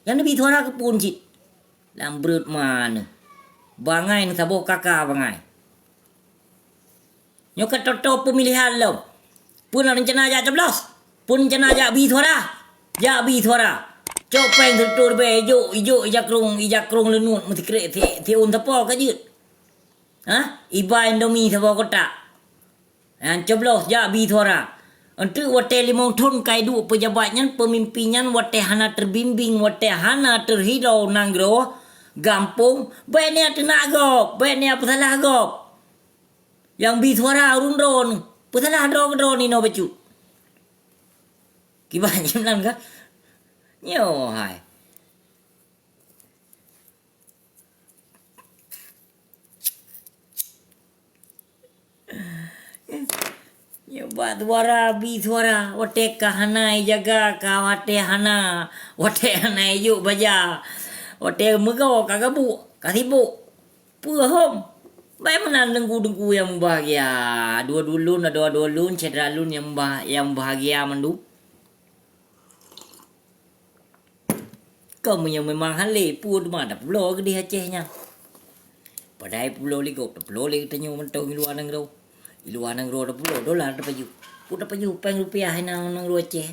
Yang nabi tuara ke pun cit. Lambrut mana. Bangai ni sabo kakak bangai. Nyokat toto pemilihan lo. Pun rencana aja ceblos. Pun rencana aja bi tuara. Ja bi tuara. Copeng tertur be ijo ijak krung lenut mesti kre ti un tapo ka jut. Ha? Iba Indomie sabo kota. Yang ceblos ja bi tuara. Untuk wate limau ton kaidu pejabatnya pemimpinnya wate hana terbimbing wate hana terhidau nanggro gampung banyak tenak gop banyak pesalah gop yang bi suara urun drone pesalah drone ni no becu kibanya nan ka nyo hai buat suara bi suara wate kahana jaga ka wate hana yuk baja wate mego kagabu kasibu puhom bae menan dengku yang bahagia dua lun cedera lun yang bahagia mendu kamu yang memang hale pu mana pulau ke di Acehnya padai pulau ligop pulau lig tanyo mentong luar nang Iluan nang roda pulo dolar dapat ju. Puda paju peng rupiah nang Aceh.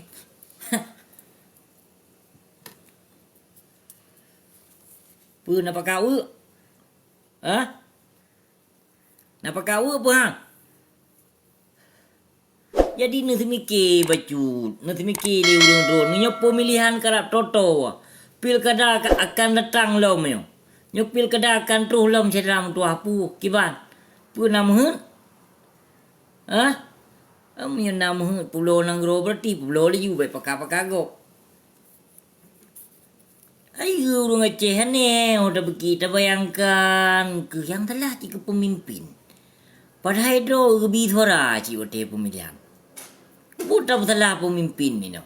Pu napa kau? Ha? Napa kau apa hang? Jadi nanti mikir baju, nanti mikir liurung drone. Nyo pemilihan karap toto. Pilkada akan datang lom yo. Nyo pilkada akan truh lom sedram tuah pu kiban. Pu namheun ah, yang nama pulau Nanggro berarti pulau lagi baik pakak-pakak. Ayo orang Aceh ni, udah begitu bayangkan ke yang telah tiga pemimpin. Padahal itu lebih suara ciwate pemilihan. Bukan salah pemimpin ni no.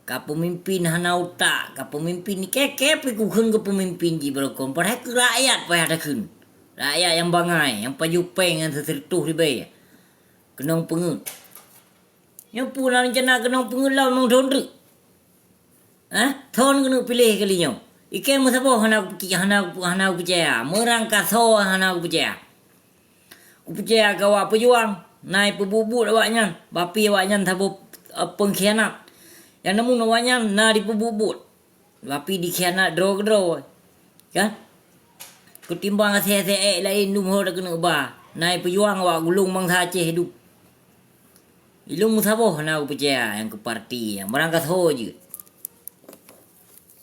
Ka pemimpin hana utak, ka pemimpin ni kekep ku khun ke pemimpin di berkon. Padahal ke rakyat payah dah khun. Rakyat yang bangai, yang pajupeng yang tertuh di bay. Kenong pengut. Yang pun rencana kenong pengut lah memang dondru. Thon kena pilih kali nyo. Ikan musabo hana percaya. Merangka so hana percaya. Ku percaya kawak pejuang. Naik pebubut awaknya. Bapi awaknya tabo pengkhianat. Yang namun awaknya na di pebubut. Bapi dikhianat draw. Kan? Ketimbang saya lain dumho dah kena ubah. Naik pejuang awak gulung mangsa Aceh hidup. Ilmu musabo hana percaya yang ke parti yang merangkat ho je.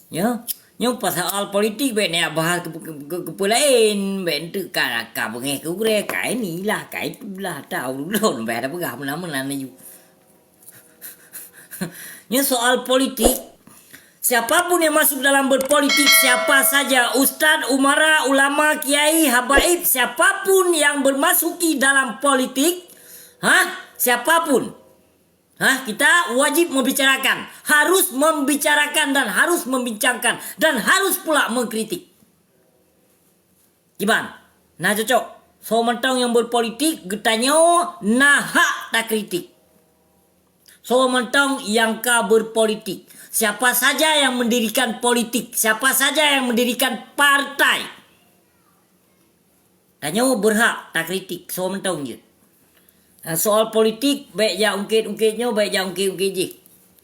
Ya, yang pasal politik baik nak bahas ke lain, baik tu kan bengeh ke ure kai ni lah, kai tu lah tahu dulu baik ada pegah mana-mana ni. Yang soal politik, siapapun yang masuk dalam berpolitik, siapa saja ustaz, umara, ulama, kiai, habaib, siapapun yang bermasuki dalam politik, siapapun, kita wajib membicarakan, harus membicarakan dan harus membincangkan dan harus pula mengkritik. Gimana? Nah cocok. So mentang yang berpolitik getanyo nah hak tak kritik. So mentang yang ka berpolitik. Siapa saja yang mendirikan politik, siapa saja yang mendirikan partai, tanyo berhak tak kritik. So mentang je. Soal politik baik ja ungkit-ungkitnya baik ja ungkit-ungkit je.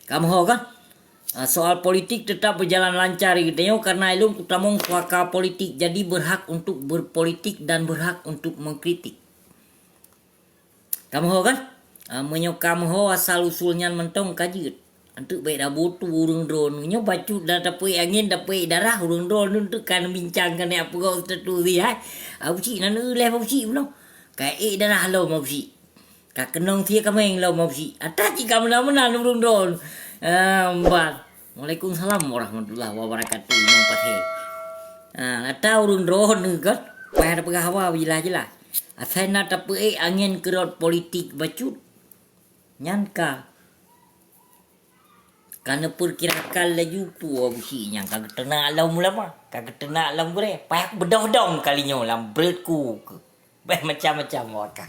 Kamu tahu kan? Soal politik tetap berjalan lancar gitu karena ilmu utamong suaka politik jadi berhak untuk berpolitik dan berhak untuk mengkritik. Kamu tahu kan? Kamu tahu asal usulnya mentong kajut. Untuk baik dah butuh urung drone. Nyo bacu dah dapat angin dapat darah urung drone untuk kan bincangkan apa kau tertu dia. Aku cik nana level cik belum. Kai darah lo mau cik. Kak kenong tia kameng lo mau si. Ata jika mana-mana nurun don. Mbak. Waalaikumsalam warahmatullahi wabarakatuh. Nompat he. Ata urun don kan. Payah pegah hawa jelas. Asal nak tapi angin kerot politik bacut. Nyanka. Karena perkirakan laju pu abusi yang kagak tenang alam lama. Kagak tenang alam gue. Payah bedong-dong kalinya lam beretku. Macam-macam warga.